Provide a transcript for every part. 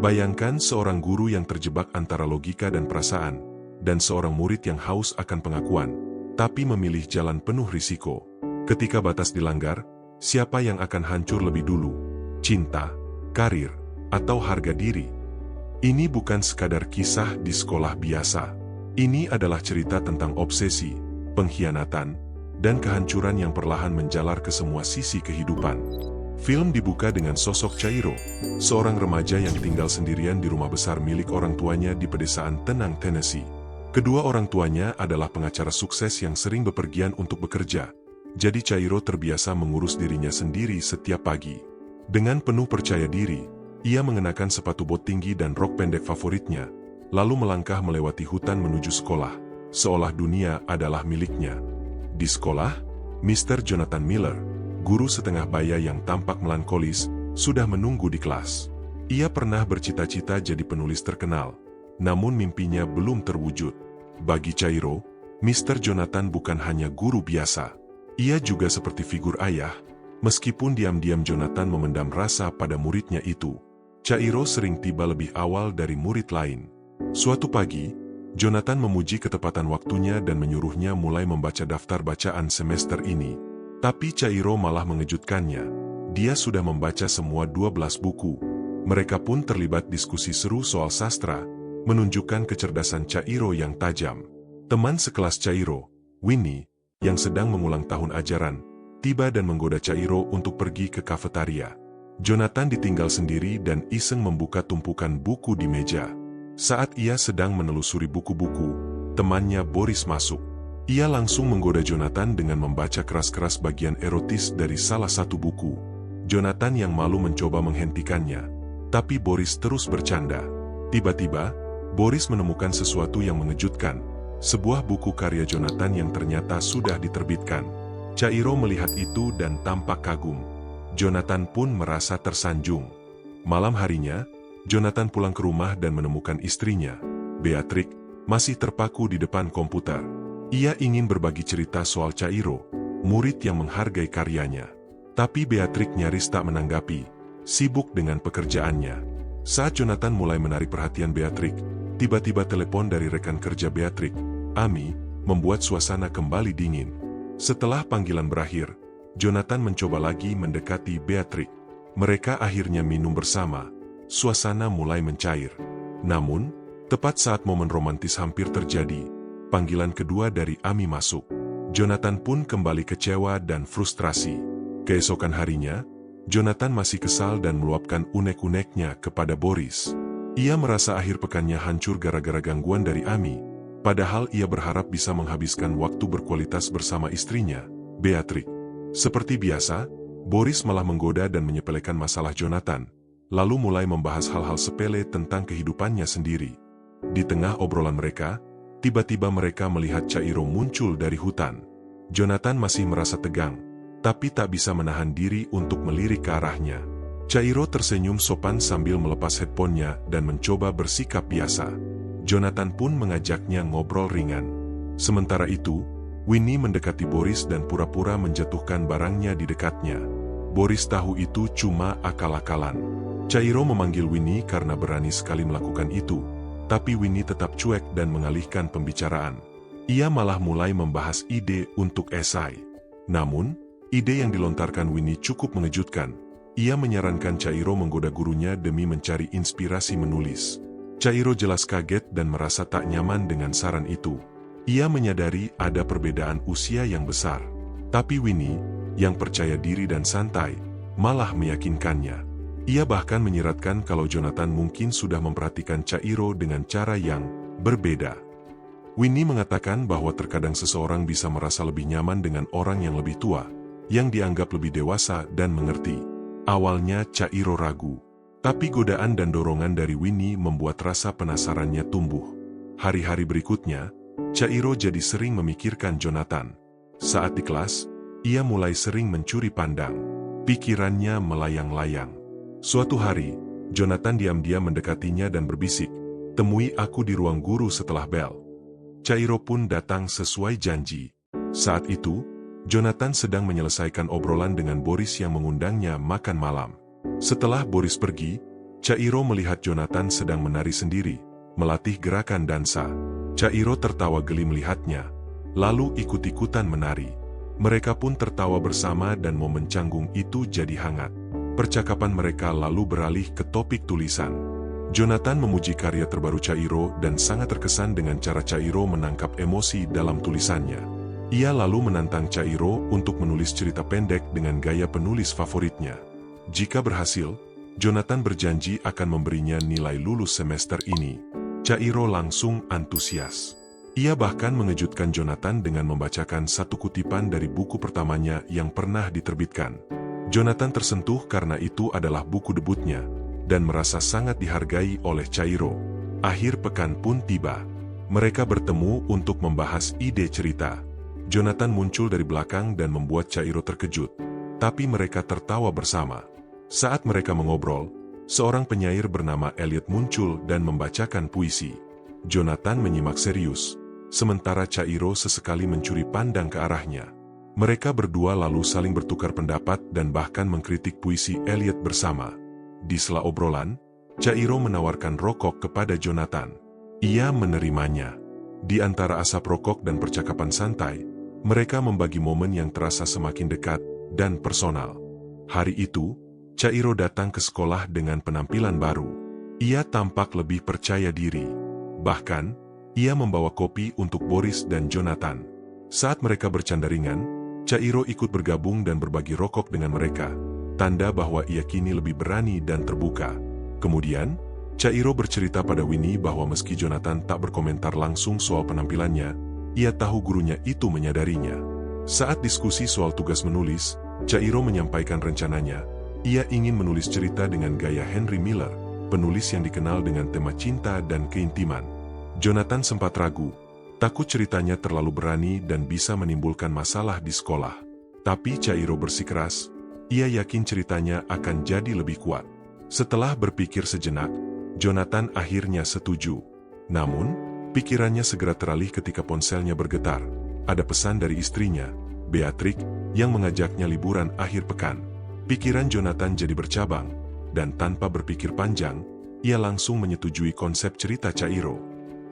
Bayangkan seorang guru yang terjebak antara logika dan perasaan, dan seorang murid yang haus akan pengakuan, tapi memilih jalan penuh risiko. Ketika batas dilanggar, siapa yang akan hancur lebih dulu? Cinta, karir, atau harga diri? Ini bukan sekadar kisah di sekolah biasa. Ini adalah cerita tentang obsesi, pengkhianatan, dan kehancuran yang perlahan menjalar ke semua sisi kehidupan. Film dibuka dengan sosok Chairo, seorang remaja yang tinggal sendirian di rumah besar milik orang tuanya di pedesaan tenang Tennessee. Kedua orang tuanya adalah pengacara sukses yang sering bepergian untuk bekerja, jadi Chairo terbiasa mengurus dirinya sendiri setiap pagi. Dengan penuh percaya diri, ia mengenakan sepatu bot tinggi dan rok pendek favoritnya, lalu melangkah melewati hutan menuju sekolah, seolah dunia adalah miliknya. Di sekolah, Mr. Jonathan Miller, guru setengah baya yang tampak melankolis, sudah menunggu di kelas. Ia pernah bercita-cita jadi penulis terkenal, namun mimpinya belum terwujud. Bagi Chairo, Mr. Jonathan bukan hanya guru biasa. Ia juga seperti figur ayah, meskipun diam-diam Jonathan memendam rasa pada muridnya itu. Chairo sering tiba lebih awal dari murid lain. Suatu pagi, Jonathan memuji ketepatan waktunya dan menyuruhnya mulai membaca daftar bacaan semester ini. Tapi Chairo malah mengejutkannya. Dia sudah membaca semua 12 buku. Mereka pun terlibat diskusi seru soal sastra, menunjukkan kecerdasan Chairo yang tajam. Teman sekelas Chairo, Winnie, yang sedang mengulang tahun ajaran, tiba dan menggoda Chairo untuk pergi ke kafetaria. Jonathan ditinggal sendiri dan iseng membuka tumpukan buku di meja. Saat ia sedang menelusuri buku-buku, temannya Boris masuk. Ia langsung menggoda Jonathan dengan membaca keras-keras bagian erotis dari salah satu buku. Jonathan yang malu mencoba menghentikannya, tapi Boris terus bercanda. Tiba-tiba, Boris menemukan sesuatu yang mengejutkan, sebuah buku karya Jonathan yang ternyata sudah diterbitkan. Chairo melihat itu dan tampak kagum. Jonathan pun merasa tersanjung. Malam harinya, Jonathan pulang ke rumah dan menemukan istrinya, Beatrix, masih terpaku di depan komputer. Ia ingin berbagi cerita soal Chairo, murid yang menghargai karyanya. Tapi Beatrix nyaris tak menanggapi, sibuk dengan pekerjaannya. Saat Jonathan mulai menarik perhatian Beatrix, tiba-tiba telepon dari rekan kerja Beatrix, Amy, membuat suasana kembali dingin. Setelah panggilan berakhir, Jonathan mencoba lagi mendekati Beatrix. Mereka akhirnya minum bersama. Suasana mulai mencair. Namun, tepat saat momen romantis hampir terjadi, panggilan kedua dari Amy masuk. Jonathan pun kembali kecewa dan frustrasi. Keesokan harinya, Jonathan masih kesal dan meluapkan unek-uneknya kepada Boris. Ia merasa akhir pekannya hancur gara-gara gangguan dari Amy, padahal ia berharap bisa menghabiskan waktu berkualitas bersama istrinya, Beatrix. Seperti biasa, Boris malah menggoda dan menyepelekan masalah Jonathan, lalu mulai membahas hal-hal sepele tentang kehidupannya sendiri. Di tengah obrolan mereka, tiba-tiba mereka melihat Chairo muncul dari hutan. Jonathan masih merasa tegang, tapi tak bisa menahan diri untuk melirik ke arahnya. Chairo tersenyum sopan sambil melepas headphone-nya dan mencoba bersikap biasa. Jonathan pun mengajaknya ngobrol ringan. Sementara itu, Winnie mendekati Boris dan pura-pura menjatuhkan barangnya di dekatnya. Boris tahu itu cuma akal-akalan. Chairo memanggil Winnie karena berani sekali melakukan itu, tapi Winnie tetap cuek dan mengalihkan pembicaraan. Ia malah mulai membahas ide untuk esai. Namun, ide yang dilontarkan Winnie cukup mengejutkan. Ia menyarankan Chairo menggoda gurunya demi mencari inspirasi menulis. Chairo jelas kaget dan merasa tak nyaman dengan saran itu. Ia menyadari ada perbedaan usia yang besar. Tapi Winnie, yang percaya diri dan santai, malah meyakinkannya. Ia bahkan menyiratkan kalau Jonathan mungkin sudah memperhatikan Chairo dengan cara yang berbeda. Winnie mengatakan bahwa terkadang seseorang bisa merasa lebih nyaman dengan orang yang lebih tua, yang dianggap lebih dewasa dan mengerti. Awalnya Chairo ragu, tapi godaan dan dorongan dari Winnie membuat rasa penasarannya tumbuh. Hari-hari berikutnya, Chairo jadi sering memikirkan Jonathan. Saat di kelas, ia mulai sering mencuri pandang. Pikirannya melayang-layang. Suatu hari, Jonathan diam-diam mendekatinya dan berbisik, "Temui aku di ruang guru setelah bel." Chairo pun datang sesuai janji. Saat itu, Jonathan sedang menyelesaikan obrolan dengan Boris yang mengundangnya makan malam. Setelah Boris pergi, Chairo melihat Jonathan sedang menari sendiri, melatih gerakan dansa. Chairo tertawa geli melihatnya, lalu ikut-ikutan menari. Mereka pun tertawa bersama dan momen canggung itu jadi hangat. Percakapan mereka lalu beralih ke topik tulisan. Jonathan memuji karya terbaru Chairo dan sangat terkesan dengan cara Chairo menangkap emosi dalam tulisannya. Ia lalu menantang Chairo untuk menulis cerita pendek dengan gaya penulis favoritnya. Jika berhasil, Jonathan berjanji akan memberinya nilai lulus semester ini. Chairo langsung antusias. Ia bahkan mengejutkan Jonathan dengan membacakan satu kutipan dari buku pertamanya yang pernah diterbitkan. Jonathan tersentuh karena itu adalah buku debutnya, dan merasa sangat dihargai oleh Chairo. Akhir pekan pun tiba. Mereka bertemu untuk membahas ide cerita. Jonathan muncul dari belakang dan membuat Chairo terkejut, tapi mereka tertawa bersama. Saat mereka mengobrol, seorang penyair bernama Elliot muncul dan membacakan puisi. Jonathan menyimak serius, sementara Chairo sesekali mencuri pandang ke arahnya. Mereka berdua lalu saling bertukar pendapat dan bahkan mengkritik puisi Elliot bersama. Di sela obrolan, Chairo menawarkan rokok kepada Jonathan. Ia menerimanya. Di antara asap rokok dan percakapan santai, mereka membagi momen yang terasa semakin dekat dan personal. Hari itu, Chairo datang ke sekolah dengan penampilan baru. Ia tampak lebih percaya diri. Bahkan, ia membawa kopi untuk Boris dan Jonathan. Saat mereka bercanda ringan, Chairo ikut bergabung dan berbagi rokok dengan mereka, tanda bahwa ia kini lebih berani dan terbuka. Kemudian, Chairo bercerita pada Winnie bahwa meski Jonathan tak berkomentar langsung soal penampilannya, ia tahu gurunya itu menyadarinya. Saat diskusi soal tugas menulis, Chairo menyampaikan rencananya. Ia ingin menulis cerita dengan gaya Henry Miller, penulis yang dikenal dengan tema cinta dan keintiman. Jonathan sempat ragu, takut ceritanya terlalu berani dan bisa menimbulkan masalah di sekolah. Tapi Chairo bersikeras, ia yakin ceritanya akan jadi lebih kuat. Setelah berpikir sejenak, Jonathan akhirnya setuju. Namun, pikirannya segera teralih ketika ponselnya bergetar. Ada pesan dari istrinya, Beatrix, yang mengajaknya liburan akhir pekan. Pikiran Jonathan jadi bercabang, dan tanpa berpikir panjang, ia langsung menyetujui konsep cerita Chairo.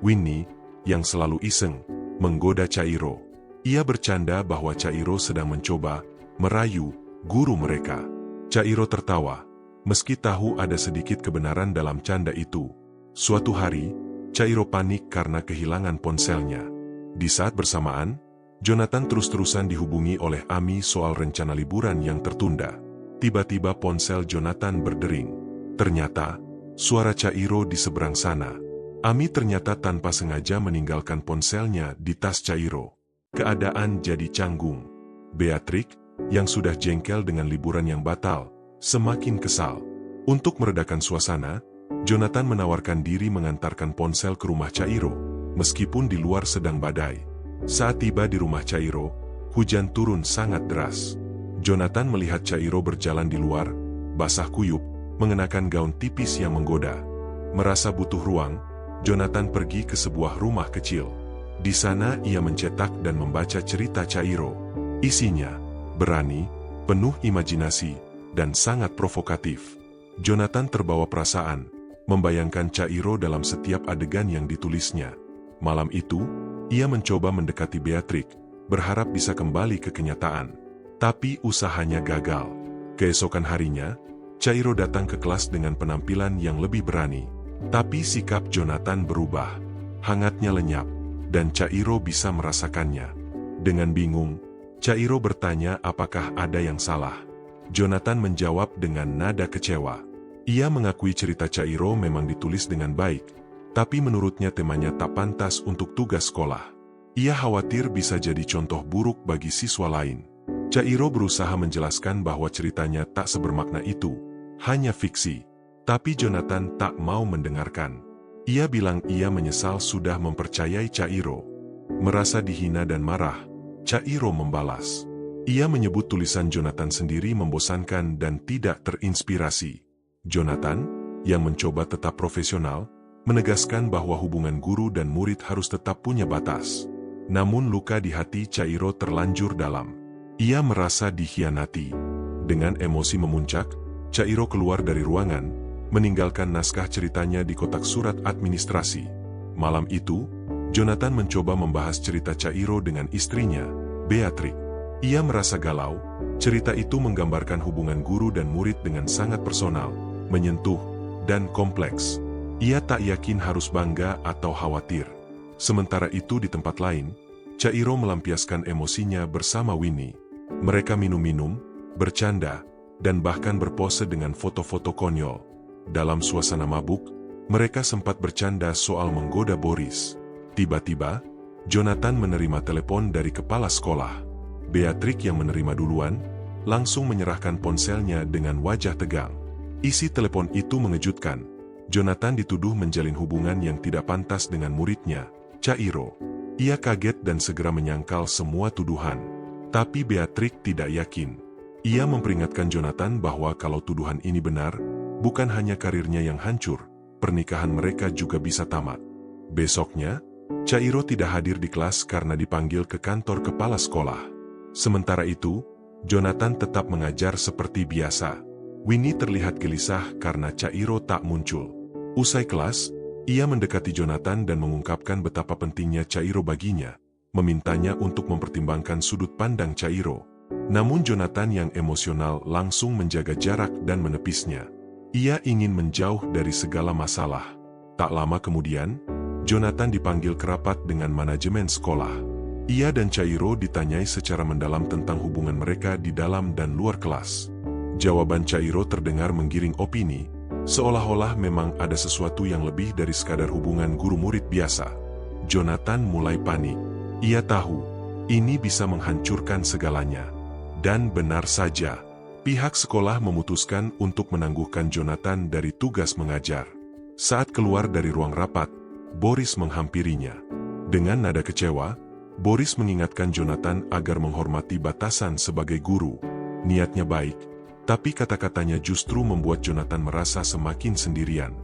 Winnie, yang selalu iseng, menggoda Chairo. Ia bercanda bahwa Chairo sedang mencoba merayu guru mereka. Chairo tertawa, meski tahu ada sedikit kebenaran dalam canda itu. Suatu hari, Chairo panik karena kehilangan ponselnya. Di saat bersamaan, Jonathan terus-terusan dihubungi oleh Amy soal rencana liburan yang tertunda. Tiba-tiba ponsel Jonathan berdering. Ternyata, suara Chairo di seberang sana. Amy ternyata tanpa sengaja meninggalkan ponselnya di tas Chairo. Keadaan jadi canggung. Beatrix, yang sudah jengkel dengan liburan yang batal, semakin kesal. Untuk meredakan suasana, Jonathan menawarkan diri mengantarkan ponsel ke rumah Chairo, meskipun di luar sedang badai. Saat tiba di rumah Chairo, hujan turun sangat deras. Jonathan melihat Chairo berjalan di luar, basah kuyup, mengenakan gaun tipis yang menggoda. Merasa butuh ruang, Jonathan pergi ke sebuah rumah kecil. Di sana ia mencetak dan membaca cerita Chairo. Isinya berani, penuh imajinasi, dan sangat provokatif. Jonathan terbawa perasaan, membayangkan Chairo dalam setiap adegan yang ditulisnya. Malam itu, ia mencoba mendekati Beatrix, berharap bisa kembali ke kenyataan. Tapi usahanya gagal. Keesokan harinya, Chairo datang ke kelas dengan penampilan yang lebih berani. Tapi sikap Jonathan berubah. Hangatnya lenyap, dan Chairo bisa merasakannya. Dengan bingung, Chairo bertanya apakah ada yang salah. Jonathan menjawab dengan nada kecewa. Ia mengakui cerita Chairo memang ditulis dengan baik, tapi menurutnya temanya tak pantas untuk tugas sekolah. Ia khawatir bisa jadi contoh buruk bagi siswa lain. Chairo berusaha menjelaskan bahwa ceritanya tak sebermakna itu, hanya fiksi. Tapi Jonathan tak mau mendengarkan. Ia bilang ia menyesal sudah mempercayai Chairo. Merasa dihina dan marah, Chairo membalas. Ia menyebut tulisan Jonathan sendiri membosankan dan tidak terinspirasi. Jonathan, yang mencoba tetap profesional, menegaskan bahwa hubungan guru dan murid harus tetap punya batas. Namun luka di hati Chairo terlanjur dalam. Ia merasa dikhianati. Dengan emosi memuncak, Chairo keluar dari ruangan, meninggalkan naskah ceritanya di kotak surat administrasi. Malam itu, Jonathan mencoba membahas cerita Cairo dengan istrinya, Beatrix. Ia merasa galau, cerita itu menggambarkan hubungan guru dan murid dengan sangat personal, menyentuh, dan kompleks. Ia tak yakin harus bangga atau khawatir. Sementara itu di tempat lain, Cairo melampiaskan emosinya bersama Winnie. Mereka minum-minum, bercanda, dan bahkan berpose dengan foto-foto konyol. Dalam suasana mabuk, mereka sempat bercanda soal menggoda Boris. Tiba-tiba, Jonathan menerima telepon dari kepala sekolah. Beatrix yang menerima duluan, langsung menyerahkan ponselnya dengan wajah tegang. Isi telepon itu mengejutkan. Jonathan dituduh menjalin hubungan yang tidak pantas dengan muridnya, Cairo. Ia kaget dan segera menyangkal semua tuduhan. Tapi Beatrix tidak yakin. Ia memperingatkan Jonathan bahwa kalau tuduhan ini benar, bukan hanya karirnya yang hancur, pernikahan mereka juga bisa tamat. Besoknya, Cairo tidak hadir di kelas karena dipanggil ke kantor kepala sekolah. Sementara itu, Jonathan tetap mengajar seperti biasa. Winnie terlihat gelisah karena Cairo tak muncul. Usai kelas, ia mendekati Jonathan dan mengungkapkan betapa pentingnya Cairo baginya, memintanya untuk mempertimbangkan sudut pandang Cairo. Namun Jonathan yang emosional langsung menjaga jarak dan menepisnya. Ia ingin menjauh dari segala masalah. Tak lama kemudian, Jonathan dipanggil ke rapat dengan manajemen sekolah. Ia dan Cairo ditanyai secara mendalam tentang hubungan mereka di dalam dan luar kelas. Jawaban Cairo terdengar menggiring opini, seolah-olah memang ada sesuatu yang lebih dari sekadar hubungan guru-murid biasa. Jonathan mulai panik. Ia tahu, ini bisa menghancurkan segalanya. Dan benar saja, pihak sekolah memutuskan untuk menangguhkan Jonathan dari tugas mengajar. Saat keluar dari ruang rapat, Boris menghampirinya. Dengan nada kecewa, Boris mengingatkan Jonathan agar menghormati batasan sebagai guru. Niatnya baik, tapi kata-katanya justru membuat Jonathan merasa semakin sendirian.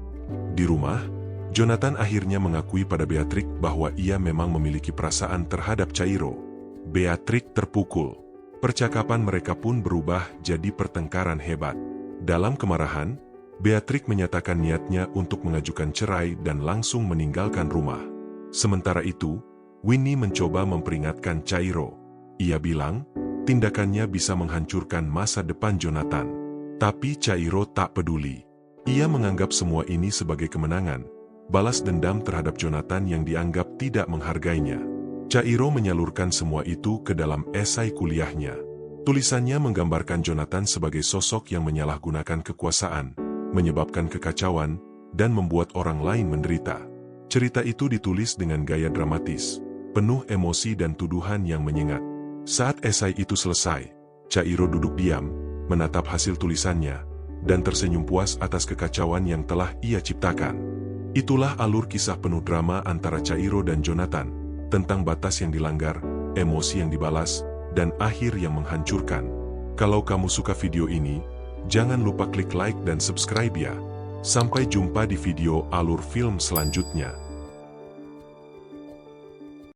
Di rumah, Jonathan akhirnya mengakui pada Beatrix bahwa ia memang memiliki perasaan terhadap Cairo. Beatrix terpukul. Percakapan mereka pun berubah jadi pertengkaran hebat. Dalam kemarahan, Beatrix menyatakan niatnya untuk mengajukan cerai dan langsung meninggalkan rumah. Sementara itu, Winnie mencoba memperingatkan Cairo. Ia bilang, tindakannya bisa menghancurkan masa depan Jonathan. Tapi Cairo tak peduli. Ia menganggap semua ini sebagai kemenangan, balas dendam terhadap Jonathan yang dianggap tidak menghargainya. Cairo menyalurkan semua itu ke dalam esai kuliahnya. Tulisannya menggambarkan Jonathan sebagai sosok yang menyalahgunakan kekuasaan, menyebabkan kekacauan, dan membuat orang lain menderita. Cerita itu ditulis dengan gaya dramatis, penuh emosi dan tuduhan yang menyengat. Saat esai itu selesai, Cairo duduk diam, menatap hasil tulisannya, dan tersenyum puas atas kekacauan yang telah ia ciptakan. Itulah alur kisah penuh drama antara Cairo dan Jonathan, tentang batas yang dilanggar, emosi yang dibalas, dan akhir yang menghancurkan. Kalau kamu suka video ini, jangan lupa klik like dan subscribe ya. Sampai jumpa di video alur film selanjutnya.